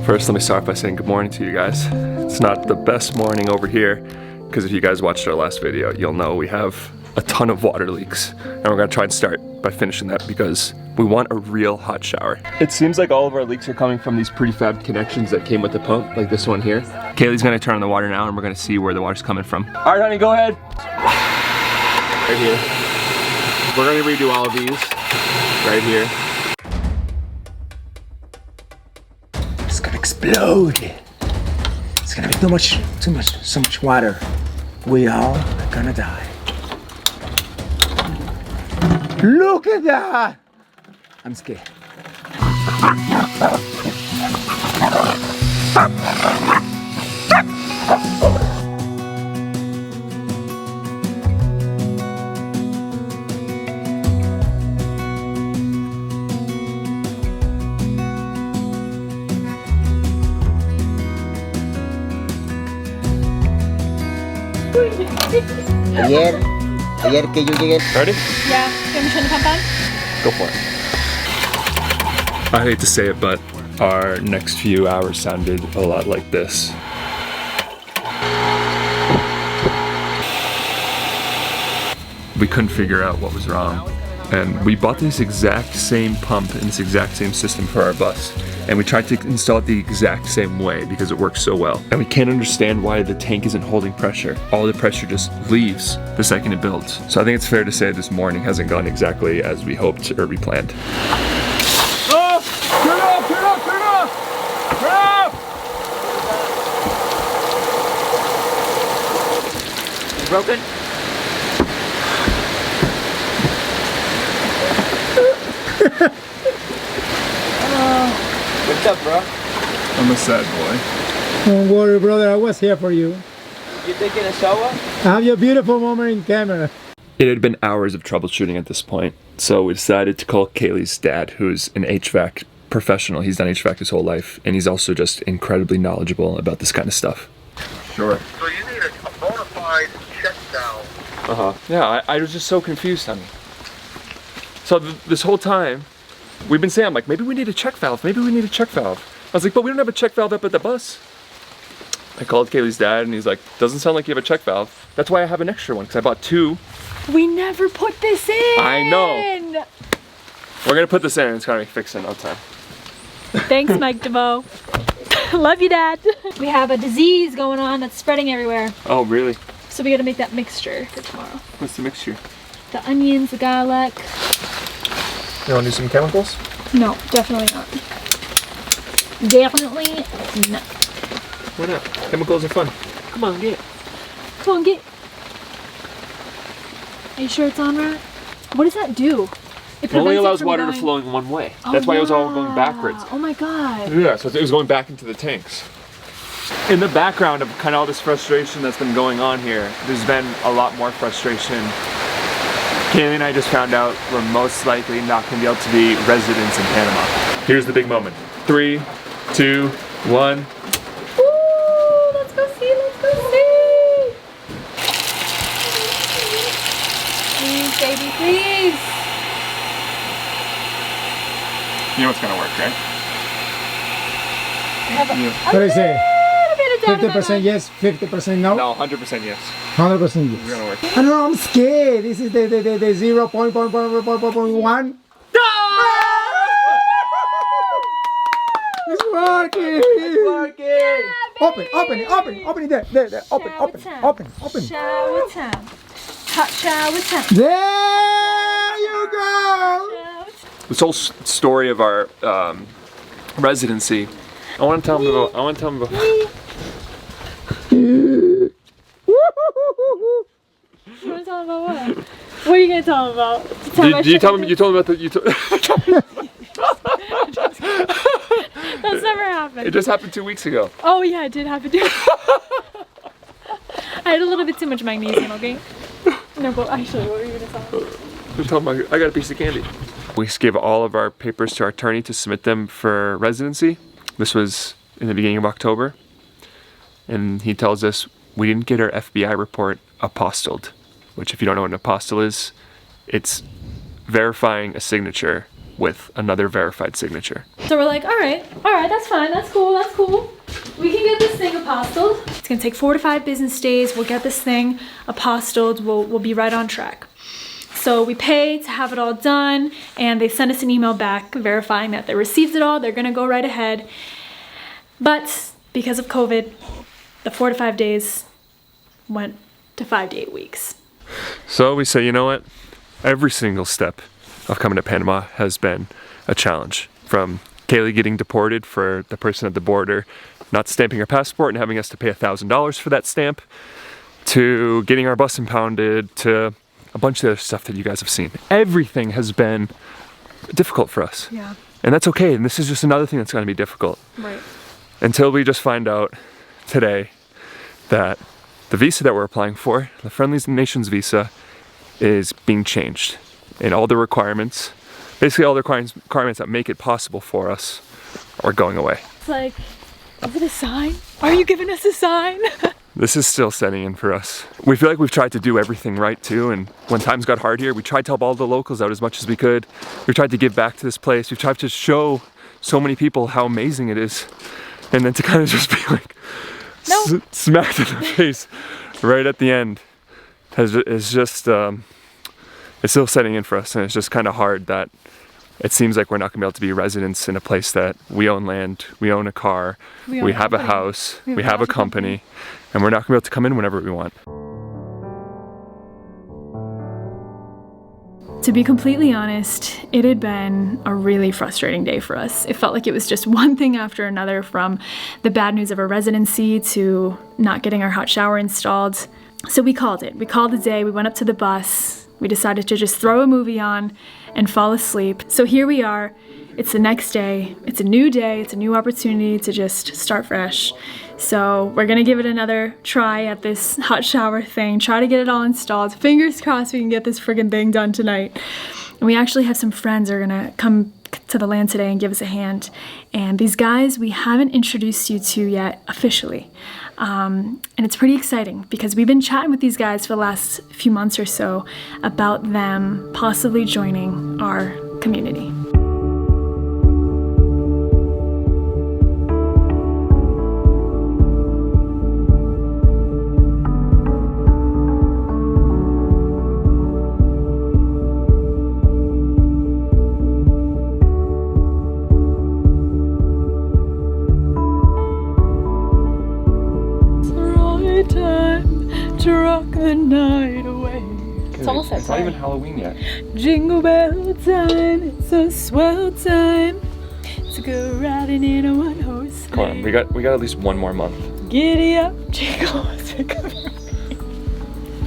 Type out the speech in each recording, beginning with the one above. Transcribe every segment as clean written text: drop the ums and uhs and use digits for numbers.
First, let me start by saying good morning to you guys. It's not the best morning over here, because if you guys watched our last video, you'll know we have a ton of water leaks. And we're gonna try and start by finishing that because we want a real hot shower. It seems like all of our leaks are coming from these prefab connections that came with the pump, like this one here. Kaylee's gonna turn on the water now and we're gonna see where the water's coming from. All right, honey, go ahead. Right here. We're gonna redo all of these. Right here. It's gonna explode. It's gonna be so much water. We all are gonna die. Look at that! I'm scared. Ayer que yo llegué. Ready? Yeah. You want me to turn the pump on? Go for it. I hate to say it, but our next few hours sounded a lot like this. We couldn't figure out what was wrong. And we bought this exact same pump and this exact same system for our bus. And we tried to install it the exact same way because it works so well. And we can't understand why the tank isn't holding pressure. All the pressure just leaves the second it builds. So I think it's fair to say this morning hasn't gone exactly as we hoped or we planned. Oh! Turn it off! Turn it off! Turn it off! Turn it off! Broken? What's up, bro? I'm a sad boy. Don't worry, brother, I was here for you. You taking a shower? Have your beautiful moment in camera. It had been hours of troubleshooting at this point, so we decided to call Kaylee's dad, who's an HVAC professional. He's done HVAC his whole life, and he's also just incredibly knowledgeable about this kind of stuff. Sure. So you need a bona fide check valve. Yeah, I was just so confused, honey. So this whole time, we've been saying, I'm like, maybe we need a check valve, maybe we need a check valve. I was like, but we don't have a check valve up at the bus. I called Kaylee's dad and he's like, doesn't sound like you have a check valve. That's why I have an extra one, because I bought two. We never put this in. I know. We're gonna put this in and it's gonna be fixed in no time. Thanks, Mike DeVoe. Love you, Dad. We have a disease going on that's spreading everywhere. Oh, really? So we gotta make that mixture for tomorrow. What's the mixture? The onions, the garlic. You wanna do some chemicals? No, definitely not. Definitely not. Why not? Chemicals are fun. Come on, get it. Come on, get. Are you sure it's on right? What does that do? It only allows water to flow in one way. Oh, that's why it was all going backwards. Oh my god. Yeah, so it was going back into the tanks. In the background of kind of all this frustration that's been going on here, there's been a lot more frustration. Kaylee and I just found out we're most likely not going to be able to be residents in Panama. Here's the big moment. 3, 2, 1. Ooh, let's go see, let's go see. Please, baby, please. You know it's going to work, right? What do you say? 50% yes. yes, 50% no? No, 100% yes. 100% yes. It's going to work. I know, I'm scared. This is the 0.1. It's working! It's working! Open it, there, open. Shower time. Hot shower time. There you go! This whole story of our residency, I want to tell them about. You want to tell them about what? What are you going to tell them about? You told me about the. That's never happened. It just happened 2 weeks ago. Oh yeah, it did happen too. I had a little bit too much magnesium, okay? No, but actually, what were you gonna tell me? Just tell him I got a piece of candy. We gave all of our papers to our attorney to submit them for residency. This was in the beginning of October. And he tells us we didn't get our FBI report apostilled, which if you don't know what an apostille is, it's verifying a signature with another verified signature. So we're like, all right, that's fine, that's cool. We can get this thing apostilled. It's gonna take 4 to 5 business days. We'll get this thing apostilled. We'll be right on track. So we pay to have it all done, and they send us an email back verifying that they received it all. They're gonna go right ahead. But because of COVID, the 4 to 5 days went to 5 to 8 weeks. So we say, you know what? Every single step of coming to Panama has been a challenge. From Kaylee getting deported for the person at the border not stamping her passport and having us to pay $1,000 for that stamp, to getting our bus impounded, to a bunch of other stuff that you guys have seen. Everything has been difficult for us. Yeah. And that's okay. And this is just another thing that's going to be difficult. Right. Until we just find out today that the visa that we're applying for, the Friendly Nations visa, is being changed. And all the requirements, basically all the requirements that make it possible for us, are going away. It's like, is it a sign? Are you giving us a sign? This is still setting in for us. We feel like we've tried to do everything right too, and when times got hard here, we tried to help all the locals out as much as we could. We tried to give back to this place. We've tried to show so many people how amazing it is. And then to kind of just be like, No. smacked in the face right at the end is just, it's still setting in for us. And it's just kind of hard that it seems like we're not gonna be able to be residents in a place that we own land, we own a car, we have a house, we have a company, and we're not gonna be able to come in whenever we want. To be completely honest, it had been a really frustrating day for us. It felt like it was just one thing after another, from the bad news of our residency to not getting our hot shower installed. So we called it. We called a day, we went up to the bus, we decided to just throw a movie on and fall asleep. So here we are, it's the next day, it's a new day, it's a new opportunity to just start fresh. So we're gonna give it another try at this hot shower thing, try to get it all installed. Fingers crossed we can get this friggin' thing done tonight. And we actually have some friends that are gonna come to the land today and give us a hand. And these guys we haven't introduced you to yet officially. And it's pretty exciting because we've been chatting with these guys for the last few months or so about them possibly joining our community. Time to rock the night away. It's almost that time. It's not even Halloween yet. Jingle bell time, it's a swell time to go riding in a one-horse sleigh. Come on, we got at least one more month. Giddy up, jingle.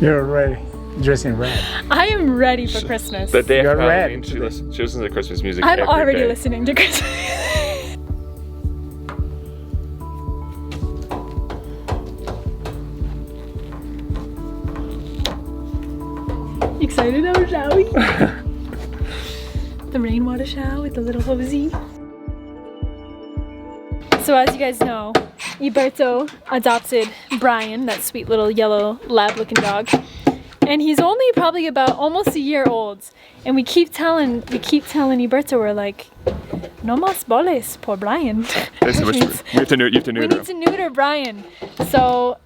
You're ready. Dressed in red. I am ready for Christmas. The day after You're red. Halloween, she listens to Christmas music I'm every already day. listening to Christmas. Excited now, shall we? The rainwater shower with the little hosey. So as you guys know, Iberto adopted Brian, that sweet little yellow lab-looking dog. And he's only probably about almost a year old. And we keep telling Iberto, we're like, no más boles por Brian. You have to neuter We him. need to neuter Brian. So,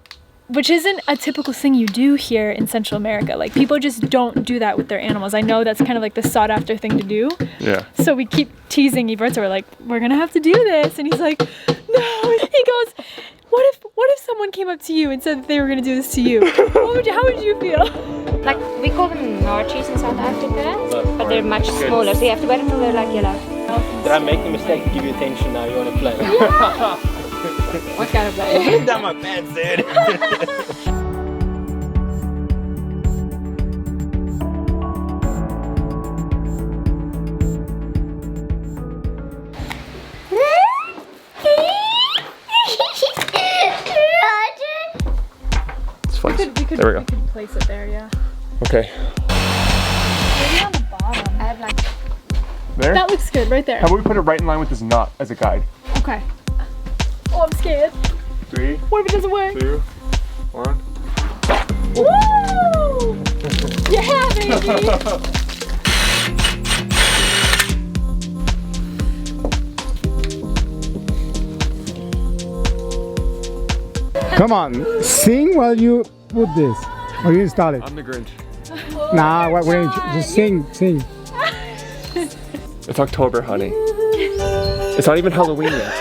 which isn't a typical thing you do here in Central America. Like, people just don't do that with their animals. I know that's kind of like the sought after thing to do. Yeah. So we keep teasing Iberto. We're like, we're gonna have to do this. And he's like, no. He goes, what if someone came up to you and said that they were gonna do this to you? How would you feel? Like, we call them Norchies in South Africa, but they're much smaller, so you have to wait until they're like yellow. Did I make the mistake to give you attention now? You want to play? What kind of play? You've done my pants, dude. It's fun. We could There we go. place it there, yeah. Okay. Maybe on the bottom. I have like There? That looks good, right there. How about we put it right in line with this knot as a guide? Okay. Oh, I'm scared. 3, What if it doesn't work? 2, 1. Woo! Yeah, baby! Come on, sing while you put this. Or you install it. I'm the Grinch. Nah, wait, just sing. It's October, honey. It's not even Halloween yet.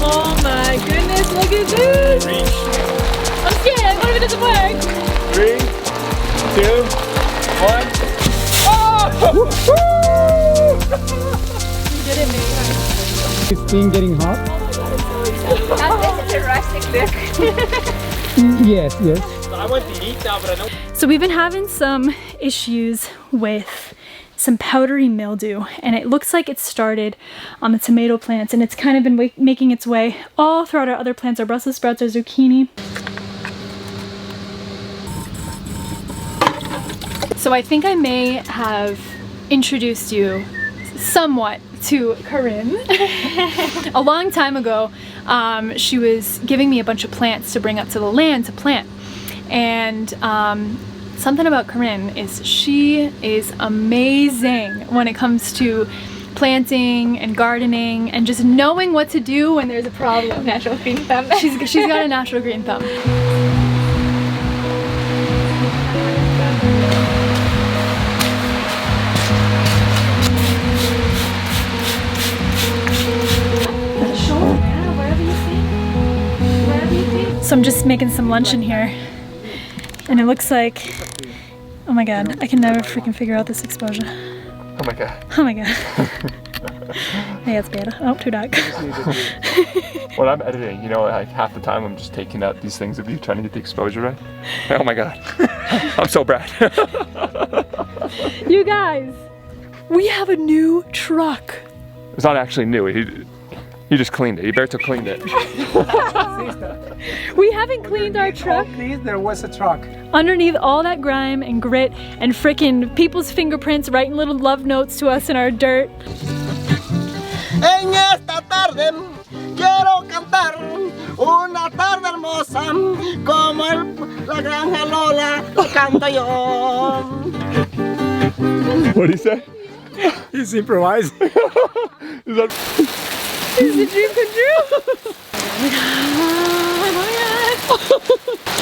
Oh my goodness, look at this! I'm scared, what if it doesn't work? 3, 2, 1. Oh! You did it, baby. Is thing getting hot? this is a rustic book. Yes. I went to eat now, but I know. So we've been having some issues with some powdery mildew, and it looks like it started on the tomato plants, and it's kind of been making its way all throughout our other plants, our Brussels sprouts, our zucchini. So I think I may have introduced you somewhat to Corinne. A long time ago, she was giving me a bunch of plants to bring up to the land to plant. And something about Corinne is she is amazing when it comes to planting and gardening and just knowing what to do when there's a problem. Natural green thumb. She's got a natural green thumb. So I'm just making some lunch in here, and it looks like, oh my god, I can never freaking figure out this exposure. Oh my god. Oh my god. Hey, it's better. Oh, too dark. When I'm editing, you know, like half the time I'm just taking out these things of you trying to get the exposure right. Oh my god. I'm so bad. You guys, we have a new truck. It's not actually new. He just cleaned it. Roberto cleaned it. We haven't cleaned our truck. Please, there was a truck. Underneath all that grime and grit and frickin' people's fingerprints writing little love notes to us in our dirt. En esta tarde quiero cantar una tarde hermosa como la granja Lola canto yo. What did he say? He's improvising. Is that... Is the dream come true? Oh my god.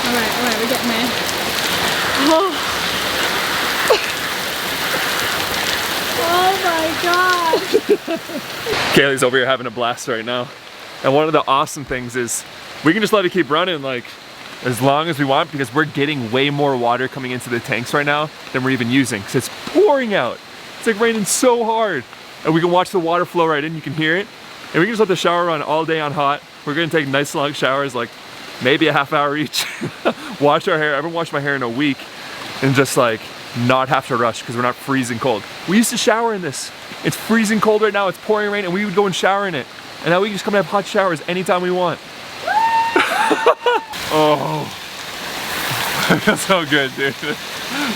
Alright, we're getting there. Oh. Oh my god. Kaylee's over here having a blast right now. And one of the awesome things is we can just let it keep running like as long as we want because we're getting way more water coming into the tanks right now than we're even using because it's pouring out. It's like raining so hard. And we can watch the water flow right in, you can hear it. And we can just let the shower run all day on hot. We're gonna take nice long showers, like maybe a half hour each. Wash our hair. I haven't washed my hair in a week and just like not have to rush because we're not freezing cold. We used to shower in this. It's freezing cold right now, it's pouring rain, and we would go and shower in it. And now we can just come and have hot showers anytime we want. Oh, I feel so good, dude.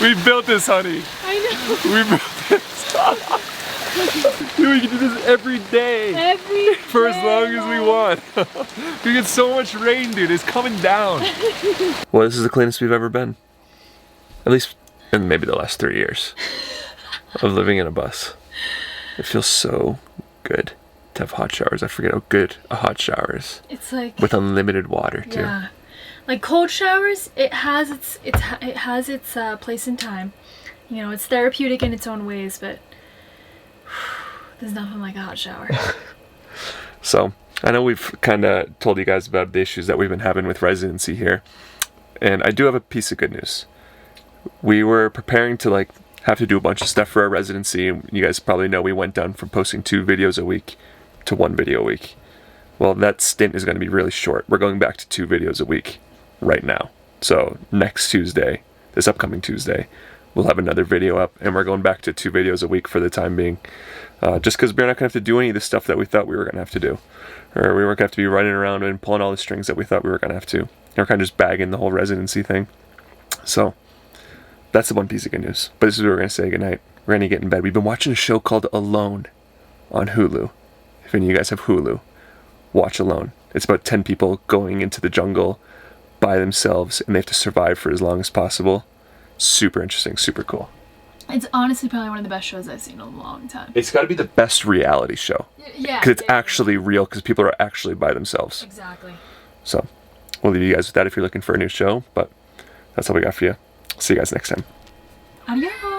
We built this, honey. I know. We built this. Dude, we can do this every day. For as long as we want. We get so much rain, dude. It's coming down. Well, this is the cleanest we've ever been. At least in maybe the last 3 years of living in a bus. It feels so good to have hot showers. I forget how good a hot shower is. It's like with unlimited water too. Yeah, like cold showers. It has its place and time. You know, it's therapeutic in its own ways, but there's nothing like a hot shower. So I know we've kind of told you guys about the issues that we've been having with residency here, and I do have a piece of good news. We were preparing to like have to do a bunch of stuff for our residency, and you guys probably know we went down from posting 2 videos a week to 1 video a week. Well, that stint is going to be really short. We're going back to 2 videos a week right now. So next Tuesday, this upcoming Tuesday, we'll have another video up, and we're going back to 2 videos a week for the time being. Just because we're not going to have to do any of the stuff that we thought we were going to have to do. Or we weren't going to have to be running around and pulling all the strings that we thought we were going to have to. And we're kind of just bagging the whole residency thing. So that's the one piece of good news. But this is where we're going to say goodnight. We're going to get in bed. We've been watching a show called Alone on Hulu. If any of you guys have Hulu, watch Alone. It's about 10 people going into the jungle by themselves, and they have to survive for as long as possible. Super interesting, super cool. It's honestly probably one of the best shows I've seen in a long time. It's got to be the best reality show. Yeah. Because it's actually real, because people are actually by themselves. Exactly. So, we'll leave you guys with that if you're looking for a new show, but that's all we got for you. See you guys next time. Adios.